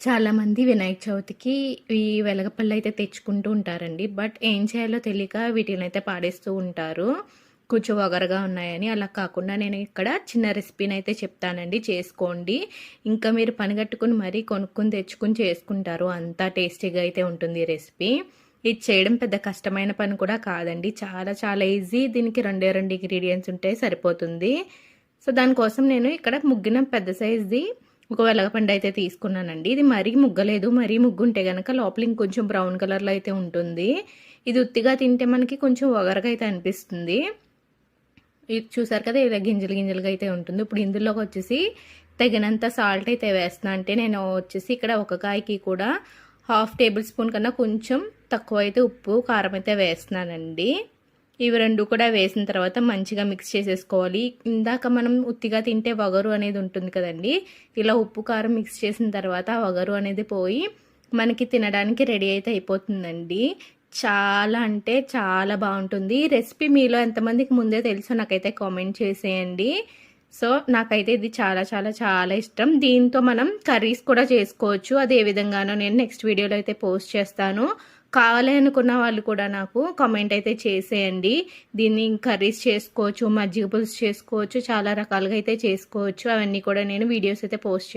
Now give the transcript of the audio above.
చాలామంది వినాయక చవితికి ఈ వెలగపళ్ళయితే తెచ్చుకుంటూ ఉంటారండి. బట్ ఏం చేయాలో తెలియక వీటినైతే పాడేస్తూ ఉంటారు. కొంచెం వగరుగా ఉన్నాయని. అలా కాకుండా నేను ఇక్కడ చిన్న రెసిపీనైతే చెప్తానండి, చేసుకోండి. ఇంకా మీరు పనిగట్టుకొని మరీ కొనుక్కొని తెచ్చుకొని చేసుకుంటారు. అంత టేస్టీగా అయితే ఉంటుంది ఈ రెసిపీ. ఇది చేయడం పెద్ద కష్టమైన పని కూడా కాదండి. చాలా చాలా ఈజీ. దీనికి రెండే 2 ఇంగ్రీడియంట్స్ ఉంటే సరిపోతుంది. సో, దానికోసం నేను ఇక్కడ ముగ్గిన పెద్ద సైజ్‌ది ఒక వెలగపండు అయితే తీసుకున్నానండి. ఇది మరీ ముగ్గలేదు. మరీ ముగ్గుంటే గనక లోపల ఇంకొంచెం బ్రౌన్ కలర్‌లో అయితే ఉంటుంది. ఇది ఉత్తిగా తింటే మనకి కొంచెం వగరుగా అయితే అనిపిస్తుంది. ఇది చూసారు కదా! ఇలా గింజలు గింజలుగా అయితే ఉంటుంది. ఇప్పుడు ఇందులోకొచ్చేసి తగినంత సాల్ట్ అయితే వేస్తున్నా. అంటే నేను వచ్చేసి ఇక్కడ ఒక కాయకి కూడా హాఫ్ టేబుల్ స్పూన్ కన్నా కొంచెం తక్కువైతే ఉప్పు, కారం అయితే వేస్తున్నానండి. ఇవి 2 కూడా వేసిన తర్వాత మంచిగా మిక్స్ చేసేసుకోవాలి. ఇందాక మనం ఉత్తిగా తింటే వగరు అనేది ఉంటుంది కదండీ! ఇలా ఉప్పు, కారం మిక్స్ చేసిన తర్వాత ఆ వగరు అనేది పోయి మనకి తినడానికి రెడీ అయితే అయిపోతుందండి. చాలా అంటే చాలా బావుంటుంది. ఈ రెసిపీ మీలో ఎంతమందికి ముందే తెలుసో నాకైతే కామెంట్ చేసేయండి. సో, నాకైతే ఇది చాలా చాలా చాలా ఇష్టం. దీంతో మనం కర్రీస్ కూడా చేసుకోవచ్చు. అది ఏ విధంగానో నేను నెక్స్ట్ వీడియోలో అయితే పోస్ట్ చేస్తాను. కావాలి అనుకున్న వాళ్ళు కూడా నాకు కామెంట్ అయితే చేసేయండి. దీన్ని కర్రీస్ చేసుకోవచ్చు, మజ్జిగ పులుసు చేసుకోవచ్చు, చాలా రకాలుగా అయితే చేసుకోవచ్చు. అవన్నీ కూడా నేను వీడియోస్ అయితే పోస్ట్